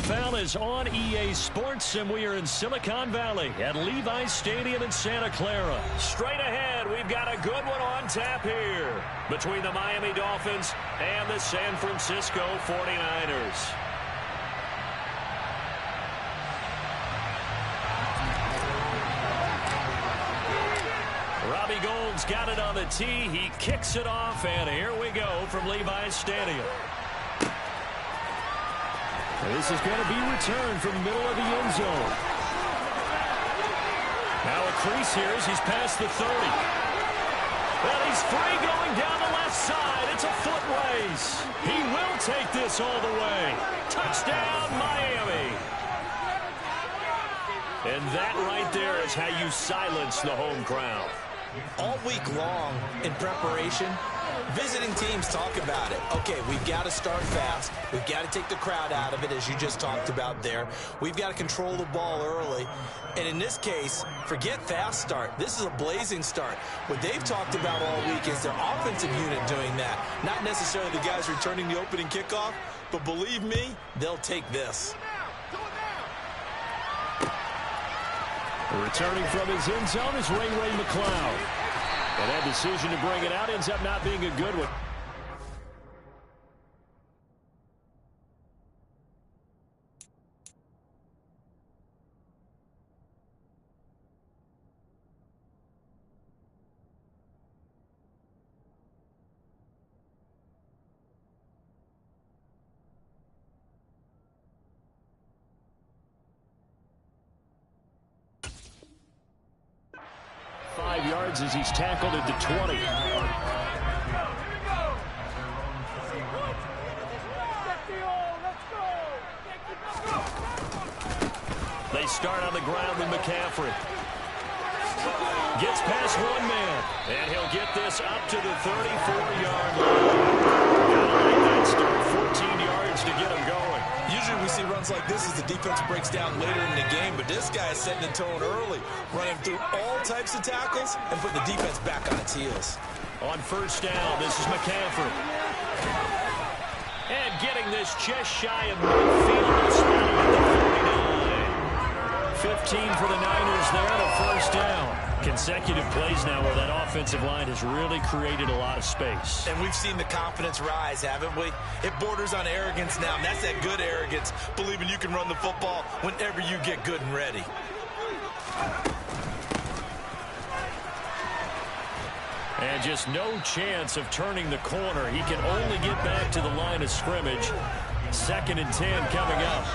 NFL is on EA Sports, and we are in Silicon Valley at Levi's Stadium in Santa Clara. Straight ahead, we've got a good one on tap here between the Miami Dolphins and the San Francisco 49ers. Robbie Gould's got it on the tee. He kicks it off, and here we go from Levi's Stadium. This is going to be returned from the middle of the end zone. Now a crease here as he's past the 30. Well, he's free going down the left side. It's a foot race. He will take this all the way. Touchdown, Miami. And that right there is how you silence the home crowd. All week long in preparation, visiting teams talk about it. Okay, we've got to start fast. We've got to take the crowd out of it, as you just talked about there. We've got to control the ball early. And in this case, forget fast start. This is a blazing start. What they've talked about all week is their offensive unit doing that. Not necessarily the guys returning the opening kickoff, but believe me, they'll take this. Returning from his end zone is Ray McCloud. And that decision to bring it out ends up not being a good one. Yards as he's tackled at the 20. They start on the ground with McCaffrey. Gets past one man, and he'll get this up to the 34-yard line. That start, 14 yards to get him going. Usually we see runs like this as the defense breaks down later in the game, but this guy is setting the tone early, running through all types of tackles and putting the defense back on its heels. On first down, this is McCaffrey. And getting this just shy of midfield, spotting at the 49. 15 for the Niners there, the first down. Consecutive plays now where that offensive line has really created a lot of space. And we've seen the confidence rise, haven't we? It borders on arrogance now, and that's that good arrogance, believing you can run the football whenever you get good and ready. And just no chance of turning the corner. He can only get back to the line of scrimmage. 2nd and 10 coming up.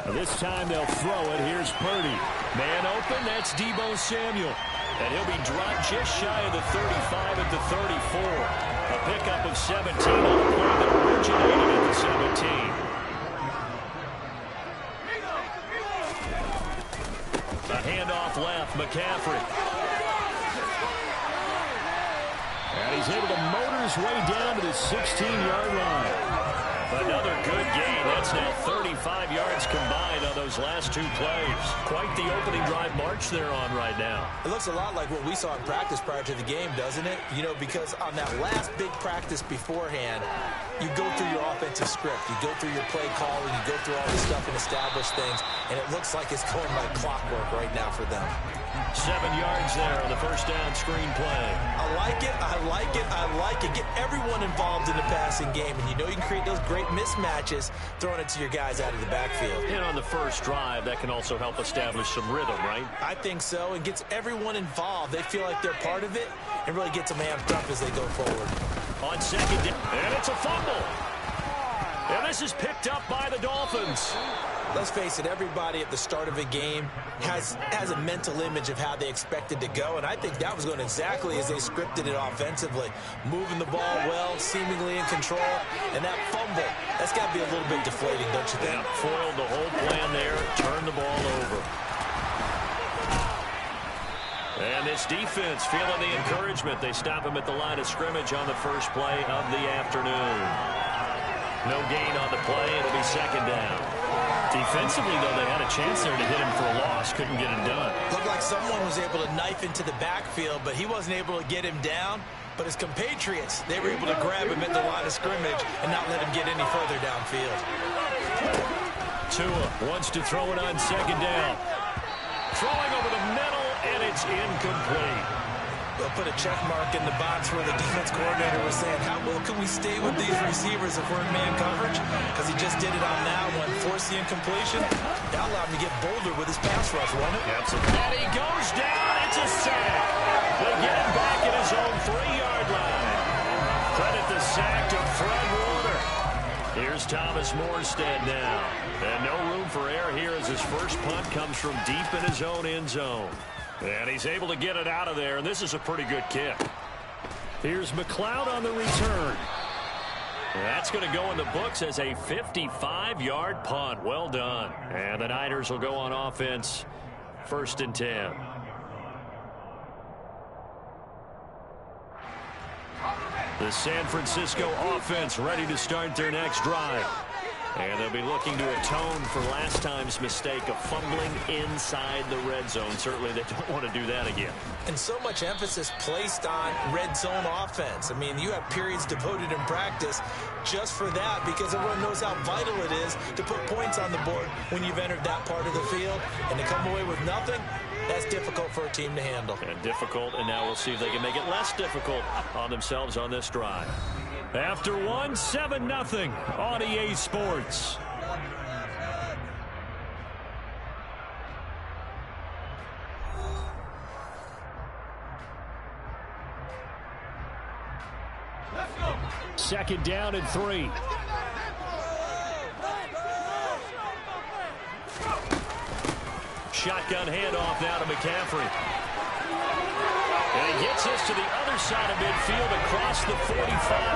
This time they'll throw it. Here's Purdy. Man open, that's Deebo Samuel. And he'll be dropped just shy of the 35 at the 34. A pickup of 17 on the play that originated at the 17. A handoff left, McCaffrey. And he's able to motor his way down to the 16-yard line. Another good gain. That's now 35 yards combined on those last two plays. Quite the opening drive march they're on right now. It looks a lot like what we saw in practice prior to the game, doesn't it? You know, because on that last big practice beforehand, you go through your offensive script. You go through your play calling. You go through all this stuff and establish things. And it looks like it's going like clockwork right now for them. 7 yards there on the first down screen play. I like it. I like it. I like it. Get everyone involved in the passing game. And you know you can create those great mismatches throwing it to your guys out of the backfield. And on the first drive, that can also help establish some rhythm, right? I think so. It gets everyone involved. They feel like they're part of it and really gets them amped up as they go forward. On second down, and it's a fumble. And this is picked up by the Dolphins. Let's face it, everybody at the start of a game has a mental image of how they expected to go, and I think that was going exactly as they scripted it offensively. Moving the ball well, seemingly in control, and that fumble, that's got to be a little bit deflating, don't you think? Yeah, foiled the whole plan there, turned the ball over. And this defense feeling the encouragement. They stop him at the line of scrimmage on the first play of the afternoon. No gain on the play. It'll be second down. Defensively, though, they had a chance there to hit him for a loss. Couldn't get it done. Looked like someone was able to knife into the backfield, but he wasn't able to get him down. But his compatriots, they were able to grab him at the line of scrimmage and not let him get any further downfield. Tua wants to throw it on second down. Throwing over the middle, and it's incomplete. They'll put a check mark in the box where the defense coordinator was saying, how well can we stay with these receivers if we're in man coverage? Because he just did it on that one, forced the incompletion. That allowed him to get bolder with his pass rush, won't it? Absolutely. And he goes down. It's a sack. They get him back at his own 3-yard line. Credit the sack to Fred Warner. Here's Thomas Morstead now. And no room for error here as his first punt comes from deep in his own end zone. And he's able to get it out of there, and this is a pretty good kick. Here's McLeod on the return. That's going to go in the books as a 55-yard punt. Well done. And the Niners will go on offense, 1st and 10. The San Francisco offense ready to start their next drive. And they'll be looking to atone for last time's mistake of fumbling inside the red zone. Certainly they don't want to do that again. And so much emphasis placed on red zone offense. I mean, you have periods devoted in practice just for that because everyone knows how vital it is to put points on the board when you've entered that part of the field. And to come away with nothing, that's difficult for a team to handle. And difficult, and now we'll see if they can make it less difficult on themselves on this drive. After 7-0 on EA Sports. Let's go. 2nd down and 3. Shotgun handoff now to McCaffrey. And he gets us to the other side of midfield across the 45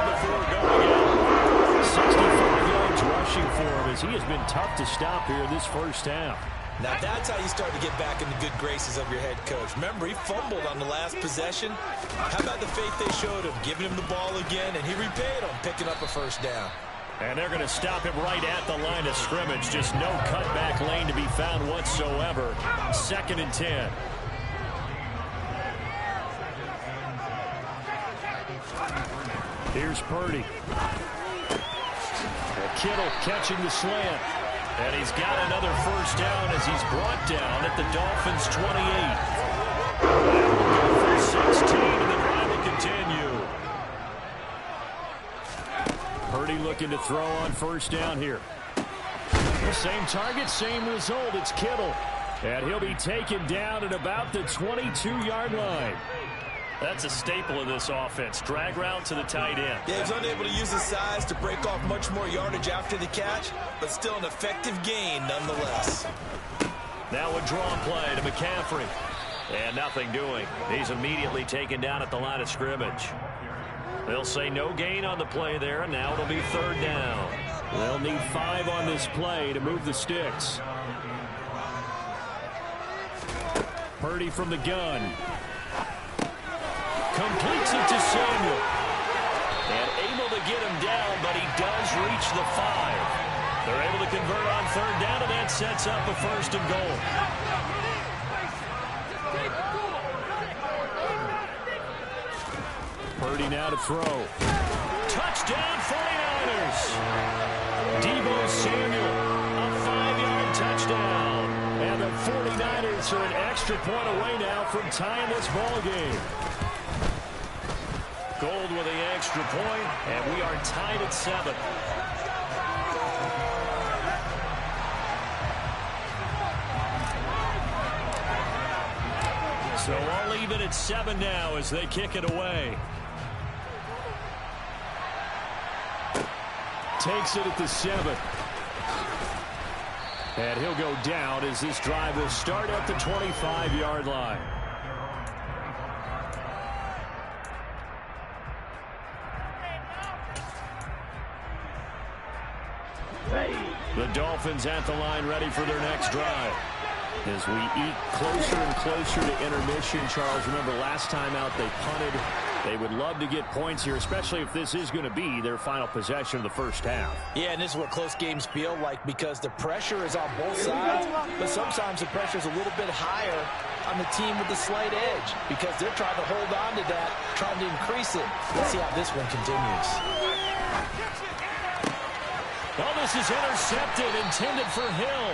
before going out. 65 yards rushing for him as he has been tough to stop here this first half. Now that's how you start to get back in the good graces of your head coach. Remember, he fumbled on the last possession. How about the faith they showed him, giving him the ball again, and he repaid him, picking up a first down. And they're going to stop him right at the line of scrimmage. Just no cutback lane to be found whatsoever. 2nd and 10. Here's Purdy. Kittle catching the slant. And he's got another first down as he's brought down at the Dolphins' 28. And we'll go for 16, and the drive will continue. Purdy looking to throw on first down here. The same target, same result. It's Kittle. And he'll be taken down at about the 22-yard line. That's a staple of this offense. Drag route to the tight end. Yeah, he's unable to use his size to break off much more yardage after the catch, but still an effective gain nonetheless. Now a draw play to McCaffrey. And nothing doing. He's immediately taken down at the line of scrimmage. They'll say no gain on the play there, and now it'll be 3rd down. They'll need 5 on this play to move the sticks. Purdy from the gun. Completes it to Samuel. And able to get him down, but he does reach the 5. They're able to convert on 3rd down, and that sets up a 1st and goal. Purdy now to throw. Touchdown 49ers. Deebo Samuel, a 5-yard touchdown. And the 49ers are an extra point away now from tying this ball game. Gold with the extra point, and we are tied at 7. So all even at 7 now as they kick it away. Takes it at the 7. And he'll go down as this drive will start at the 25-yard line. The Dolphins at the line ready for their next drive. As we eat closer and closer to intermission, Charles, remember last time out they punted They would love to get points here, especially if this is going to be their final possession of the first half. Yeah, and this is what close games feel like because the pressure is on both sides, but sometimes the pressure is a little bit higher on the team with the slight edge because they're trying to hold on to that, trying to increase it. Let's see how this one continues. Well, this is intercepted, intended for Hill.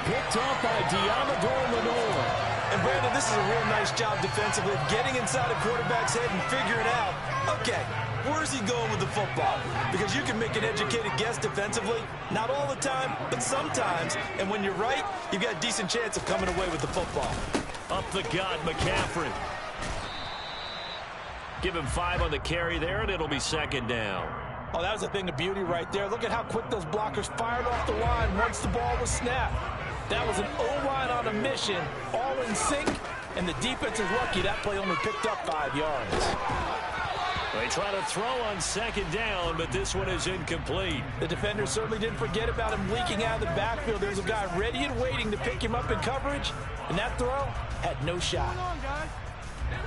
Picked up by Diamador Lenore. And Brandon, this is a real nice job defensively, getting inside a quarterback's head and figuring out, okay, where's he going with the football? Because you can make an educated guess defensively, not all the time, but sometimes. And when you're right, you've got a decent chance of coming away with the football. Up the gut, McCaffrey. Give him 5 on the carry there, and it'll be second down. Oh, that was a thing of beauty right there. Look at how quick those blockers fired off the line once the ball was snapped. That was an O-line on a mission, all in sync, and the defense is lucky that play only picked up 5 yards. They try to throw on second down, but this one is incomplete. The defender certainly didn't forget about him leaking out of the backfield. There's a guy ready and waiting to pick him up in coverage, and that throw had no shot.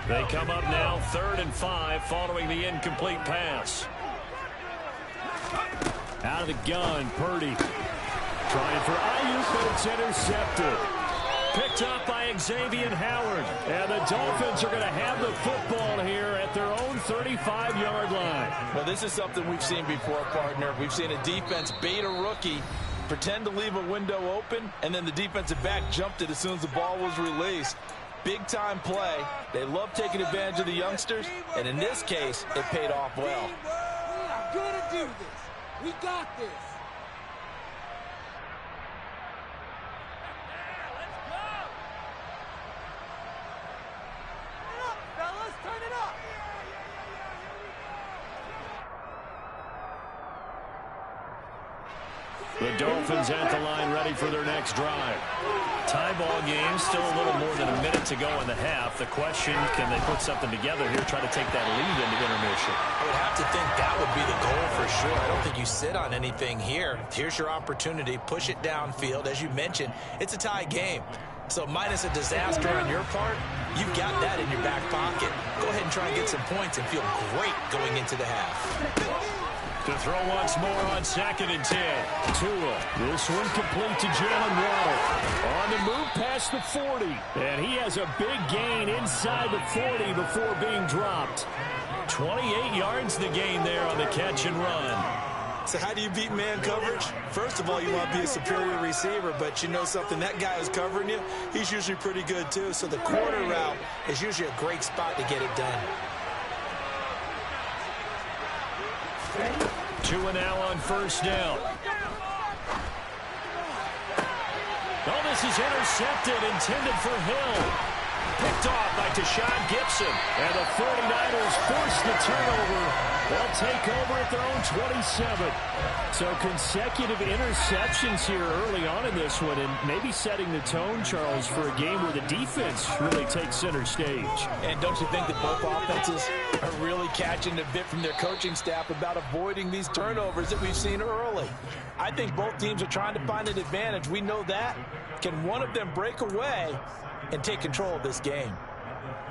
They come up now 3rd and 5 following the incomplete pass. Out of the gun, Purdy. Trying for Ayuk, but it's intercepted. Picked up by Xavier Howard. And the Dolphins are going to have the football here at their own 35-yard line. Well, this is something we've seen before, partner. We've seen a defense bait a rookie, pretend to leave a window open, and then the defensive back jumped it as soon as the ball was released. Big-time play. They love taking advantage of the youngsters, and in this case, it paid off well. We are going to do this. We got this. The Dolphins at the line ready for their next drive. Tie ball game, still a little more than a minute to go in the half. The question, can they put something together here, try to take that lead into intermission? I would have to think that would be the goal for sure. I don't think you sit on anything here. Here's your opportunity. Push it downfield. As you mentioned, it's a tie game. So minus a disaster on your part, you've got that in your back pocket. Go ahead and try and get some points and feel great going into the half. To throw once more on 2nd and 10. Tua. This one complete to Jalen Waddle. On the move past the 40. And he has a big gain inside the 40 before being dropped. 28 yards the gain there on the catch and run. So how do you beat man coverage? First of all, you want to be a superior receiver, but you know something, that guy who's covering you, he's usually pretty good too. So the quarter route is usually a great spot to get it done. Tua now on 1st down. Oh, this is intercepted, intended for Hill. Picked off by Tashawn Gibson. And the 49ers force the turnover. They'll take over at their own 27. So consecutive interceptions here early on in this one, and maybe setting the tone, Charles, for a game where the defense really takes center stage. And don't you think that both offenses are really catching a bit from their coaching staff about avoiding these turnovers that we've seen early? I think both teams are trying to find an advantage. We know that. Can one of them break away and take control of this game?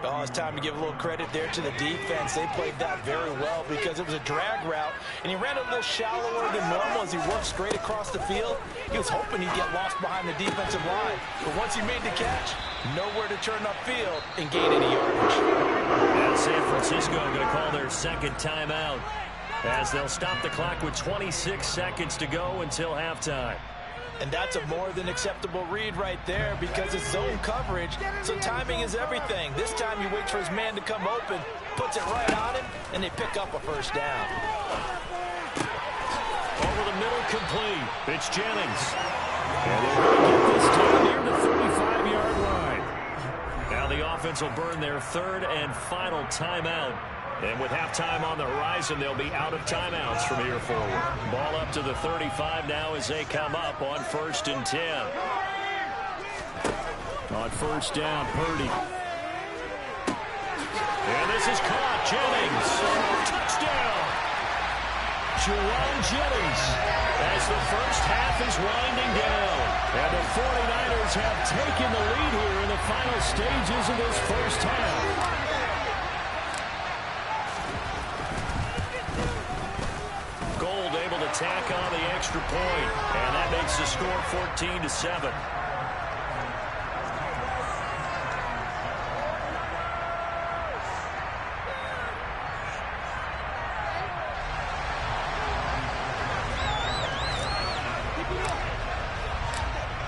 Oh, it's time to give a little credit there to the defense. They played that very well because it was a drag route, and he ran a little shallower than normal as he worked straight across the field. He was hoping he'd get lost behind the defensive line, but once he made the catch, nowhere to turn upfield and gain any yardage. And San Francisco going to call their 2nd timeout as they'll stop the clock with 26 seconds to go until halftime. And that's a more than acceptable read right there because it's zone coverage, so timing is everything. This time he waits for his man to come open, puts it right on him, and they pick up a 1st down. Over the middle, complete. It's Jennings. And they're going to get this down near the 35-yard line. Now the offense will burn their 3rd and final timeout. And with halftime on the horizon, they'll be out of timeouts from here forward. Ball up to the 35 now as they come up on 1st and 10. On 1st down, Purdy. And this is caught. Jennings. Touchdown. Juwan Jennings as the first half is winding down. And the 49ers have taken the lead here in the final stages of this first half. tack on the extra point, and that makes the score 14-7.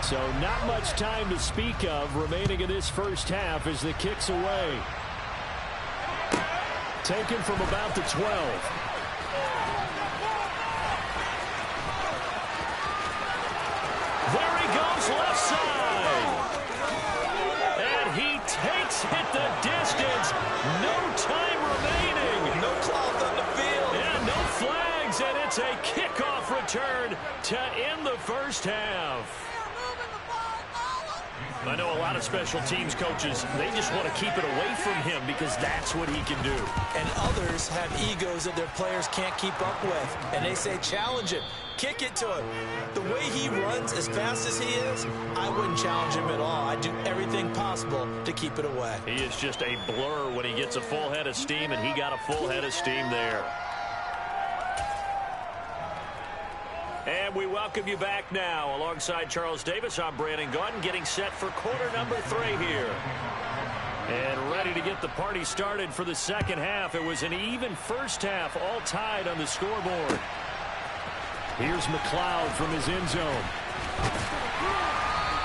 So not much time to speak of remaining in this first half as the kick's away. Taken from about the 12. There he goes, left side. And he takes it the distance. No time remaining. No clouds on the field. And no flags, and it's a kickoff return to end the first half. I know a lot of special teams coaches, they just want to keep it away from him because that's what he can do. And others have egos that their players can't keep up with. And they say, challenge him. Kick it to him. The way he runs as fast as he is, I wouldn't challenge him at all. I'd do everything possible to keep it away. He is just a blur when he gets a full head of steam, and he got a full head of steam there. And we welcome you back now. Alongside Charles Davis, I'm Brandon Gaudin, getting set for quarter number 3 here. And ready to get the party started for the second half. It was an even first half, all tied on the scoreboard. Here's McLeod from his end zone.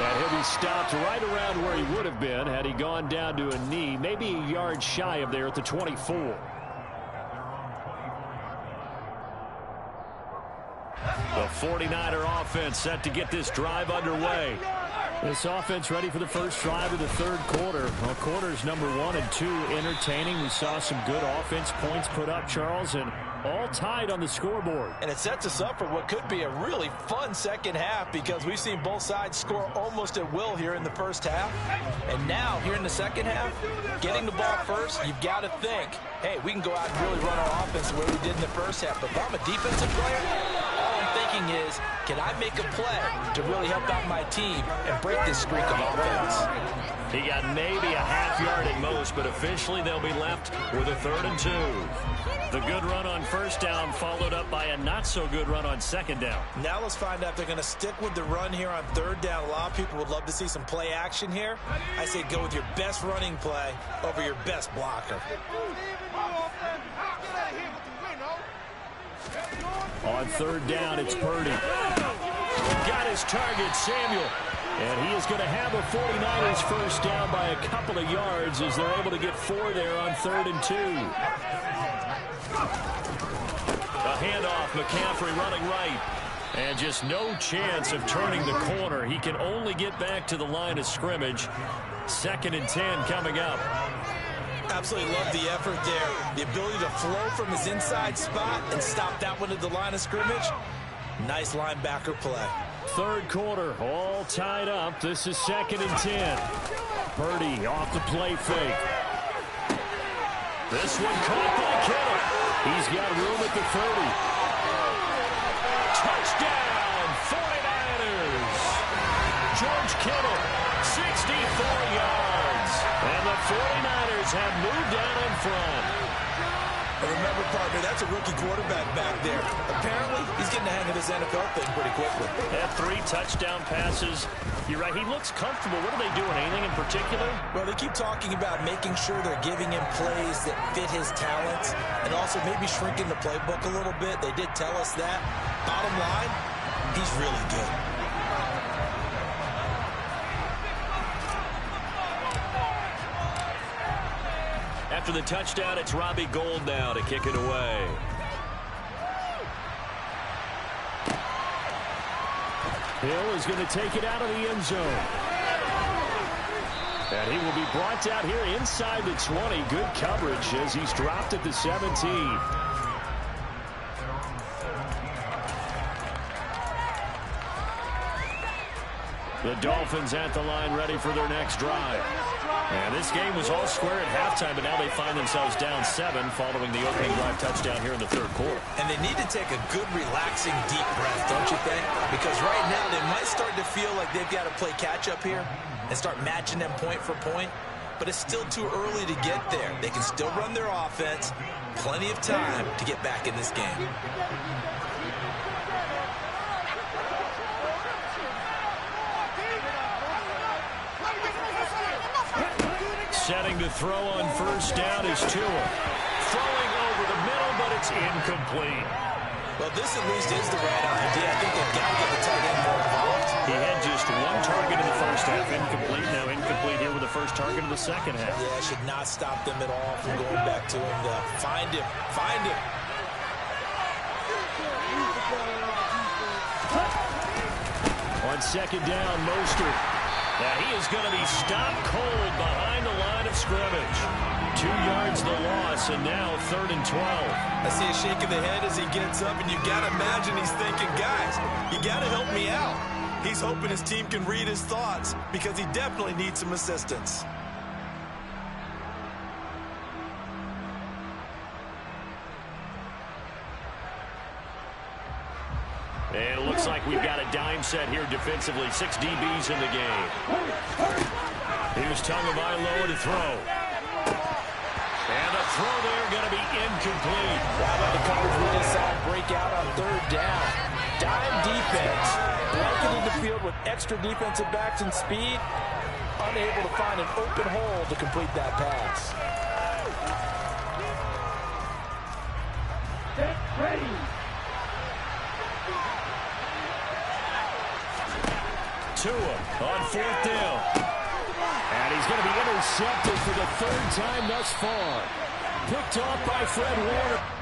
And he'll be stopped right around where he would have been had he gone down to a knee, maybe a yard shy of there at the 24. The 49er offense set to get this drive underway. This offense ready for the first drive of the third quarter. Well, quarters number 1 and 2 entertaining. We saw some good offense points put up, Charles, and all tied on the scoreboard. And it sets us up for what could be a really fun second half because we've seen both sides score almost at will here in the first half. And now, here in the second half, getting the ball first, you've got to think, hey, we can go out and really run our offense the way we did in the first half. But if I'm a defensive player, all I'm thinking is, can I make a play to really help out my team and break this streak of offense? He got maybe a half yard at most, but officially they'll be left with a 3rd and 2. The good run on first down followed up by a not-so-good run on second down. Now let's find out if they're going to stick with the run here on 3rd down. A lot of people would love to see some play action here. I say go with your best running play over your best blocker. On 3rd down, it's Purdy. Got his target, Samuel. And he is going to have a 49ers first down by a couple of yards as they're able to get 4 there on 3rd and 2. A handoff, McCaffrey running right. And just no chance of turning the corner. He can only get back to the line of scrimmage. 2nd and 10 coming up. Absolutely love the effort there. The ability to flow from his inside spot and stop that one at the line of scrimmage. Nice linebacker play. 3rd quarter, all tied up. This is 2nd and 10. Purdy off the play fake. This one caught by Kittle. He's got room at the 30. Touchdown, 49ers. George Kittle, 64 yards. And the 49ers have moved down in front. And remember, partner, that's a rookie quarterback back there. Apparently, he's getting the hang of this NFL thing pretty quickly. Had 3 touchdown passes. You're right, he looks comfortable. What are they doing, anything in particular? Well, they keep talking about making sure they're giving him plays that fit his talents and also maybe shrinking the playbook a little bit. They did tell us that. Bottom line, he's really good. After the touchdown, it's Robbie Gould now to kick it away. Hill is going to take it out of the end zone. And he will be brought down here inside the 20. Good coverage as he's dropped at the 17. The Dolphins at the line ready for their next drive. And this game was all square at halftime, but now they find themselves down 7 following the opening drive touchdown here in the 3rd quarter. And they need to take a good, relaxing, deep breath, don't you think? Because right now they might start to feel like they've got to play catch-up here and start matching them point for point. But it's still too early to get there. They can still run their offense. Plenty of time to get back in this game. Setting to throw on first down is Tua. Throwing over the middle, but it's incomplete. Well, this at least is the right idea. I think they've got to get the tight end more involved. He had just one target in the first half. Incomplete. Now incomplete here with the first target of the second half. Yeah, should not stop them at all from going back to him. Find him. Find him. On second down, Mostert. Now he is going to be stopped cold behind the line of scrimmage. 2 yards the loss, and now 3rd and 12. I see a shake of the head as he gets up, and you got to imagine he's thinking, guys, you got to help me out. He's hoping his team can read his thoughts because he definitely needs some assistance. And it looks like we've got a dime set here defensively. 6 DBs in the game. Here's Tagovailoa to throw. And a throw there going to be incomplete. How about the coverage we just saw break out on 3rd down? Dime defense. Blanketing the field with extra defensive backs and speed. Unable to find an open hole to complete that pass. Get ready. Tua on 4th down. And he's going to be intercepted for the 3rd time thus far. Picked off by Fred Warner.